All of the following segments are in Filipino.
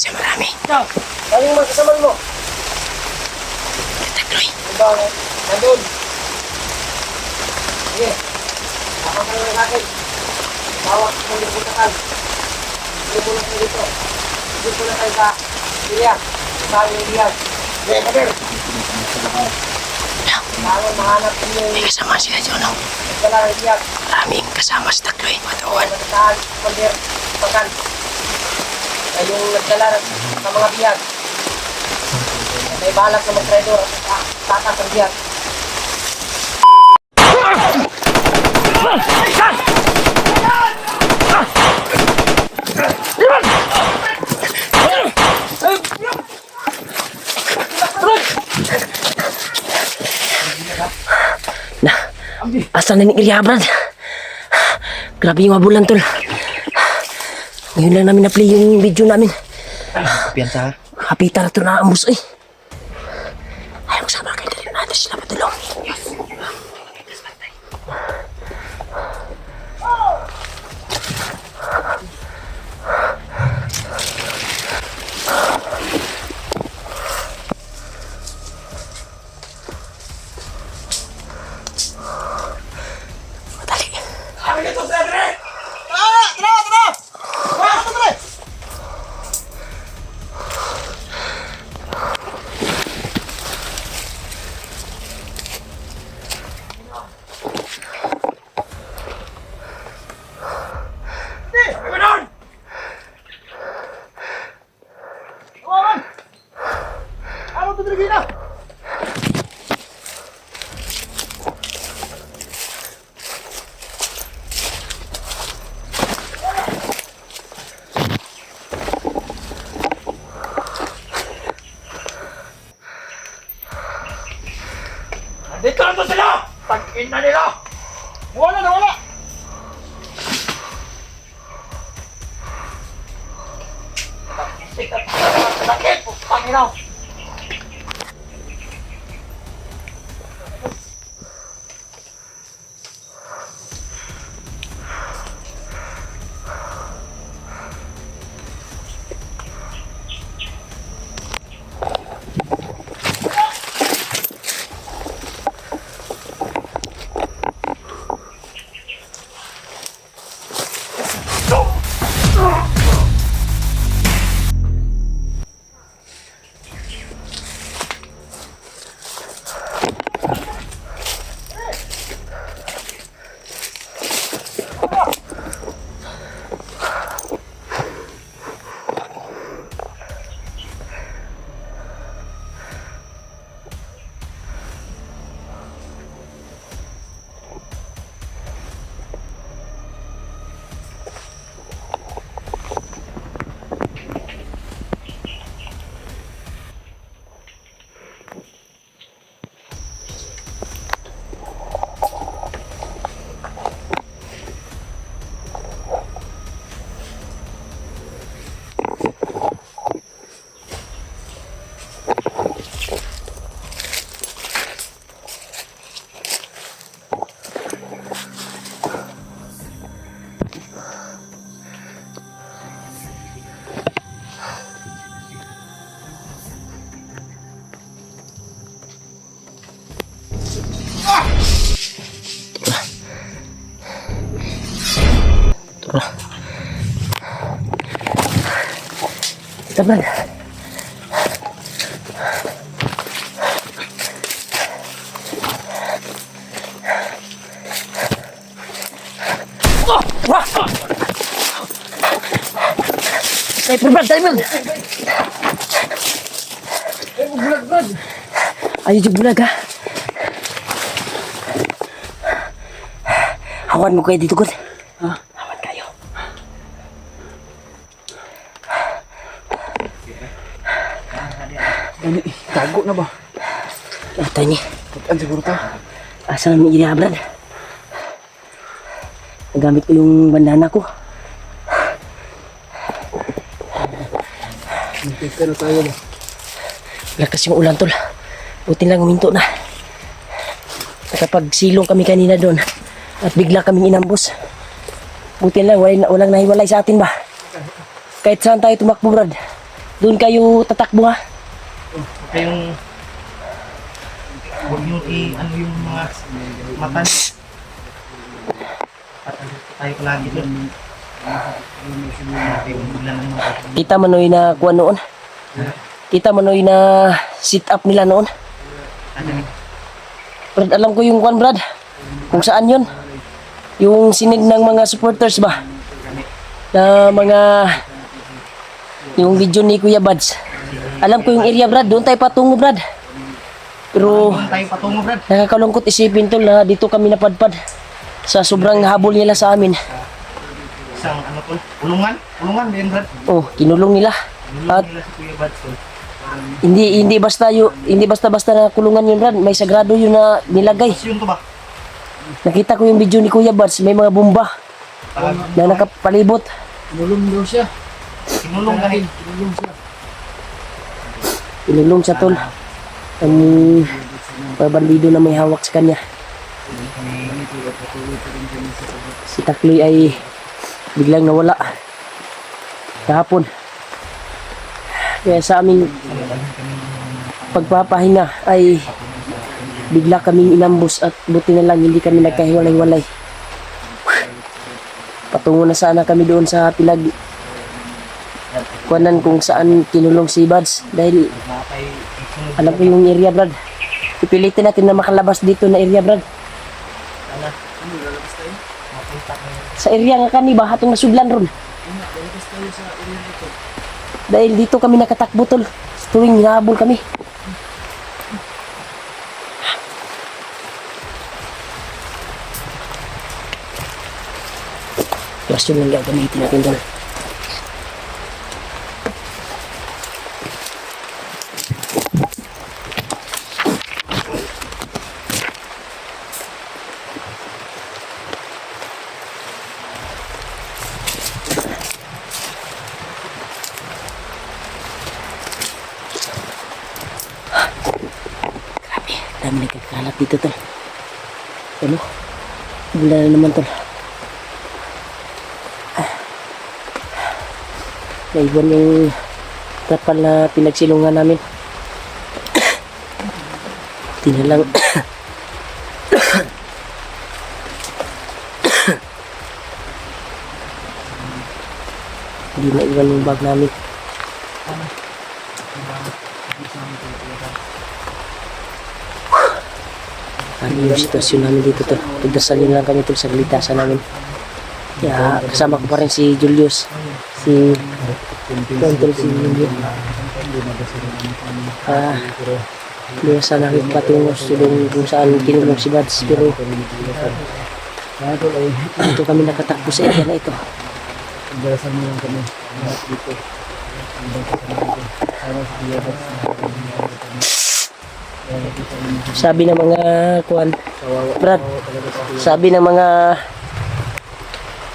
kasi marami. Ikaw, anong magkasamal mo? Tagloy. Ikaw, nandun. Sige, kapag ka lang akin. Bawak mo yung butakan. Hindi mo lang dito. Hindi mo lang tayo sa Syria. Sa Liyan. Sige, kader. Kailangan mahanap niyo May yung kasama sila dyan, no? nagdala ng Liyan. Maraming kasama sa Tagloy, matawan. Nagdala ng pakan. Ay yung nagdala sa mga biyag. May balak na mag-trader at tatas ang biyag. Na, asan na ni Ilya, Brad? Grabe yung abulan, tol. Ngayon lang namin na-play yung video namin. Piyansa. Kapita na ito na ambus, eh. Ayaw magsama kayo dali natin sila matulong. Yes. Madali. Kami dito, Pedre! Tara! Tara! Tara, Pedre! Dito lang to sila! Tag-in na nila! Nawala! Nawala! Sakit! Panginaw! Ito, Brad. Sniper, Brad! Sniper! Bulag, Brad! Ayaw yung bulag, ha? Hawan mo kayo dito, God. Ha? Hawan kayo. Ano eh? Tago na ba? Ito ni. Pagkaan siguro ta? Asa namin Ilya, Brad? Nagamit ko yung bandana ko. Nagteka na tayo ba? Lakas yung ulan, tol. Buti lang huminto na. Nakapagsilong kami kanina doon at bigla kaming inambos. Buti lang walang nahiwalay sa atin ba? Kahit saan tayo tumakbo, Brad. Doon kayo tatakbo ha. Huwag kayong... Huwag nyo ano yung mga mata niyo. Tayo ko lagi doon. Kita manoy na kuha noon. Kita manoy na sit up nila noon. Brad, alam ko yung kuhan, Brad. Kung saan yun. Yung sinig ng mga supporters ba? Na mga... Yung video ni Kuya Bads. Alam ko yung area, Brad. Doon tayo patungo, Brad. Pero Tayo patungo, Brad. nakakalungkot isipin tol na dito kami napadpad. Sa sobrang habol nila sa amin. Isang ano tol? Ulungan? Ulungan din, Brad. Oh, kinulong nila. At Ulungan nila si Kuya Bads tol. hindi basta-basta na kulungan yun, Brad. May sagrado yun na nilagay. Tapos yun to ba? Nakita ko yung video ni Kuya Bads, may mga bomba na nakapalibot. Mulong daw siya. Sinulong ka rin. Mulong siya. Kinulong siya tol. Ang mga bandido na may hawak sa kanya. Si Takloy ay biglang nawala kahapon. Kaya sa aming pagpapahinga ay bigla kaming inambus at buti na lang hindi kami nagkahiwalay-walay. Patungo na sana kami doon sa kuwanan kung saan kinulong si Bads dahil alam ko yung area, Brad. Ipilitin natin na makalabas dito na area, Brad. Sa area nga kami ba hatong nasudlan ron. Dahil dito kami nakatakbo tol. Tuwing hinahabol kami. Question lang gagamitin natin tol. Dami nagkakalat dito tol. Ano? Bula na naman tol. Naiwan yung trapal na pinagsilungan namin. Tinalang. Hindi na iwan yung bag namin. Ano yung sitwasyon namin dito to. Pagdasalin lang kami to sa kalitasan namin. Kaya kasama ko pa rin si Julius. Si Tonton, si Julius. Hindi na sana kami patungo kung saan kinulong si Bads. Pero dito kami nakatakbo sa area na ito. Pagdalasan mo lang kami. Dito. Sabi ng mga kuan, Brad, sabi ng mga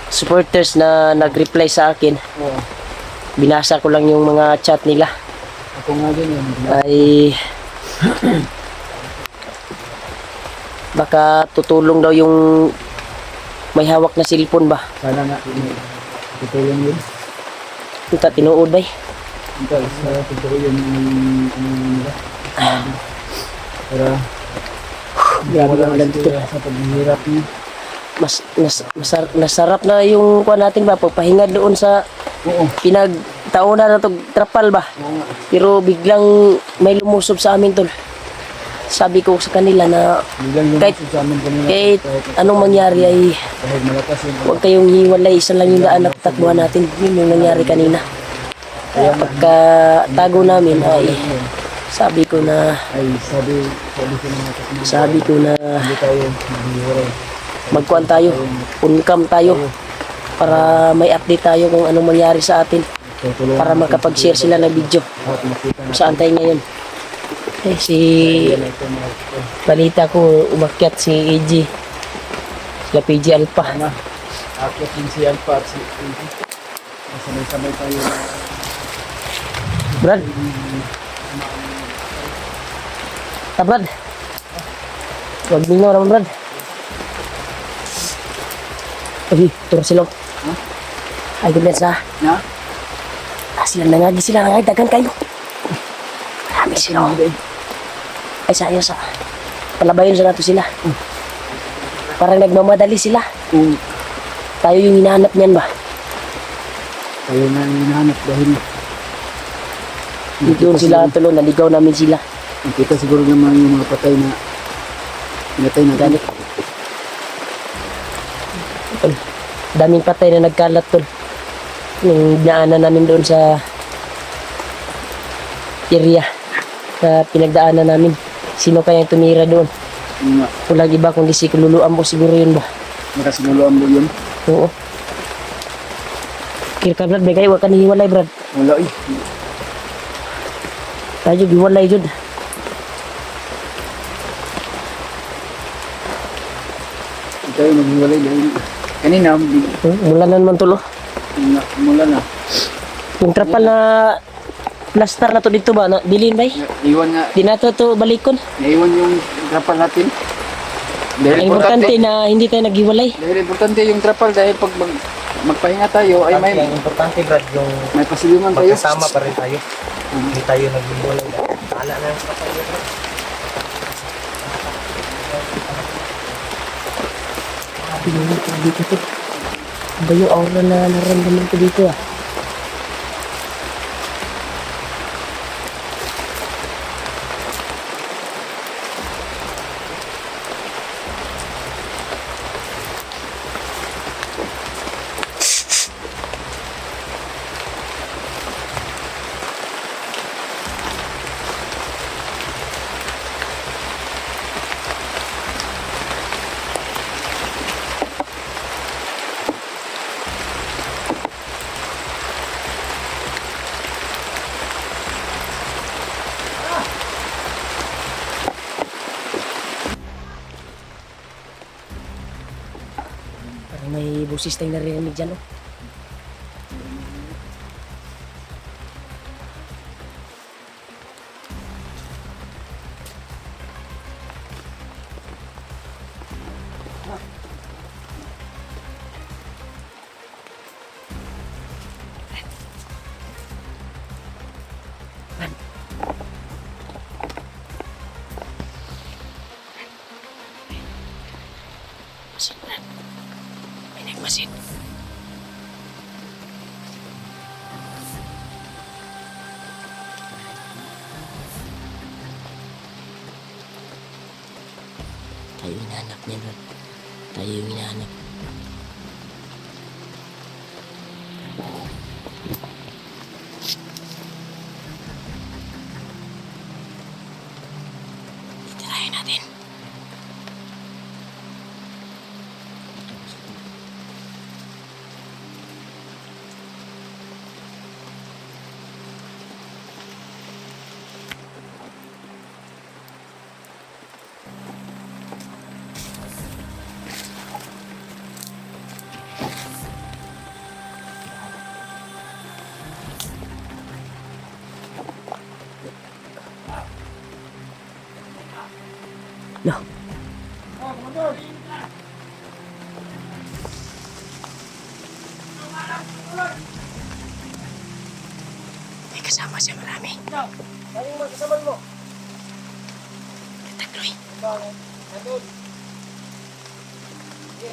supporters na nag-reply sa akin, binasa ko lang yung mga chat nila, Ako nga din yun. ay baka tutulong daw yung may hawak na cellphone ba. Sana nga. Tutulong yun. Ito tinuod ba? Ito, sa tutulong yun nila. Para Grabe lang lang dito. sa paghihirap niya. Nasarap na yung kuan natin ba, pagpahinga doon sa Oo. pinagtaonan na to trapal ba. Oo nga. Pero biglang may lumusob sa amin tol. Sabi ko sa kanila na Biglang kahit- lumusod sa amin kanina. kahit anong mangyari ay Kahit malakas yun. huwag kayong hiwalay, isa lang yung daan na tatakbuhan natin. Yun yung nangyari kanina. Kaya pagka tago namin ay sabi ko na Sabi ko na sabi ko na hindi tayo maghihiwalay. magkuhan tayo, uncam tayo para may update tayo kung anong mangyari sa atin Tutulong para makapag-share sila ng video at makita kung saan tayo ngayon. Eh, si na ito mga ito. balita ko umakyat si AG sila PG Alpha. Na, akit din si Alpha at si Pinky. Masamay-samay tayo na Brad, Brad, huwag ninyo naman Brad. Uy, turo sila. Ay, good night sa. na? Nangagi sila, dagan kayo. Marami sila. Ay, sayo sa. Palabayon sa nato sila. Parang nagmamadali sila. Tayo yung hinahanap niyan ba? Tayo na yung hinahanap dahil Doon sila tulo, naligaw namin sila. nakita siguro naman yung mga patay na pinatay na Gani. Tol, daming patay na nagkalat tol. Nung dinaanan namin doon sa area na pinagdaanan namin. Sino kaya tumira doon? Yung nga, Walang iba kundi si Kululuan mo siguro yun ba? nakasimuluan mo yun. Oo. Kira ka Brad, may kayo, wag ka nahiwalay Brad. Wala eh. Tayo, giwalay jud. Tayo maghiwalay dahil kanina, Mula na naman tulo. mula na. Yung trapal na plaster na to dito ba? Na, bilin ba? Iwan nga, Di na to balikon. naiwan yung trapal natin. Dahil Ang importante na hindi tayo naghiwalay. Dahil importante yung trapal dahil pag magpahinga tayo ay may Ang importante, Brad, yung pasilungan tayo. magkasama pa rin tayo. Hindi tayo naghiwalay. Ala na yung kapatid. Pinulit ko dito to. Ba yung aura na naramdaman ko dito ah? Parang may busis tayong narinig dyan oh. Masin Brad. May nagmasin. Tayo yung hinahanap niya Brad. Tayo yung hinahanap. Titirahin natin. No. May kasama siya marami. Anong magkasaman mo? Tatagloy. Nandun. Sige.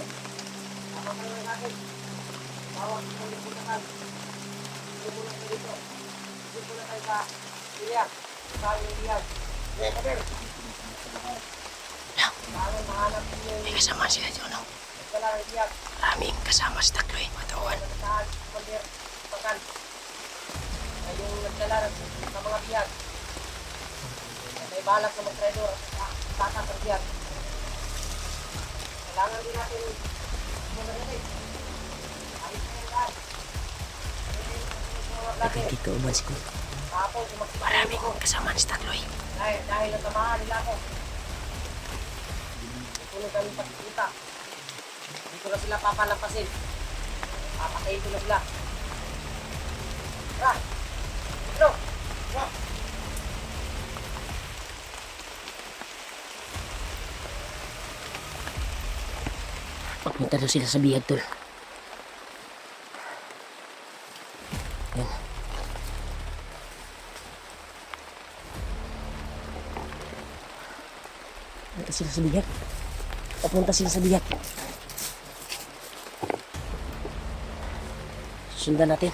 Tama ka naman natin. Bawang mo yung putakan. Hindi mo lang dito. Hindi mo lang tayo sa Syria. Sa Iliad. Okay, kader. No. Maraming mahanap niyo May kasama sila dyan, no? sa Iliad. Maraming kasama sa Tatagloy, matawan. Saan? Kader. Pakan. Ay yung nagdala sa mga biyag. May balak na mag-trader at tata sa biyag. Kailangan din natin muna natin. Ayos na yung lahat. Nagkikit ka uman si Kuya. Tapos, Maraming kasama sa Tatagloy. dahil natamahan nila ako. Puno kami pagkikita. Hindi ko na sila papalampasin. Papatayin ko na sila. Tara! Hello! Wow! Pagpunta daw sila sa biyag, tol. Yan. sila sa biyak. Papunta sila sa biyak. Sundan natin.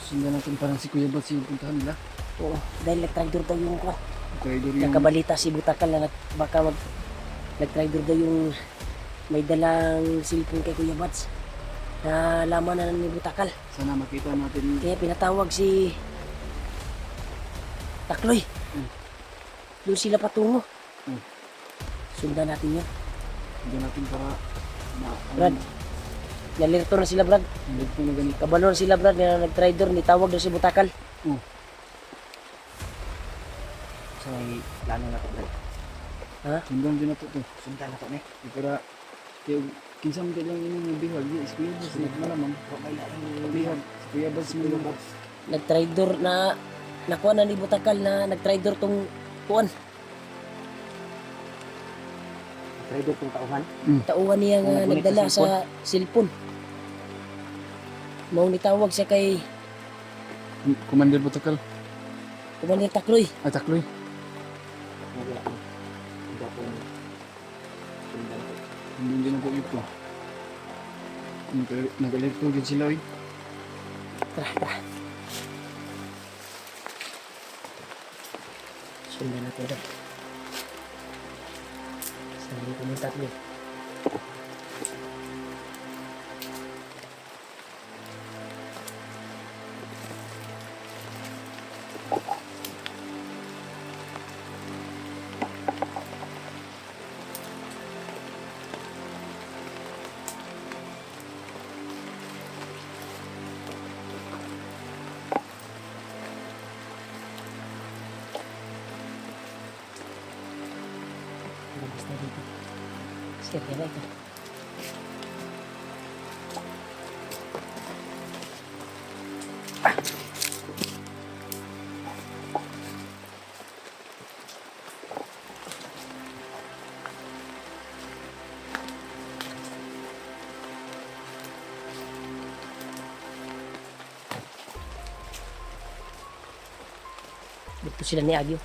Sundan natin parang si Kuya Bats yung puntahan nila. Oo, dahil nag-traitor daw yung ko. Traidor yung... Nakabalita si Butakal na nag-traitor daw yung may dalang cellphone kay Kuya Bats. Nalaman na ni Butakal. Sana makita natin. Kaya pinatawag si Takloy. Doon sila patungo. Hmm. Sundan natin yun. Sundan natin para... Brad, nalirto na sila Brad. Nalirto na ganito. Kabalo na sila Brad na nag-traitor. Nitawag daw si Butakal. So may plano na to, Brad. Ha? Sundan din na to. Sundan na to, ne. Para... Kaya kinsa mo lang yun yung bihag. Si Kuya Bats nagmalaman. Bihag. Si Kuya Bats mo yung Bats. Nag-traitor na nakuha na ni Butakal na nag-traitor tong kuan. Trader kong tauhan. Tauhan niya nga Ngunit nagdala sa sa cellphone. Mao nitawag siya kay Commander Butakal. Commander Takloy. Takloy. Wala ko. Hindi ako sundan ko. Hindi na po ito. Nag-alert din sila. Tara. Sundan natin ito. Saan ko mong tatlo? Labas na dito. Sige na ito. Dito sila ni Agyo.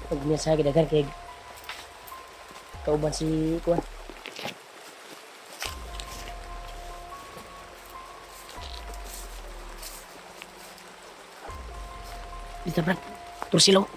Pag niya sa dagan kay kauban si Kuan. Dito Brad. Tursilo.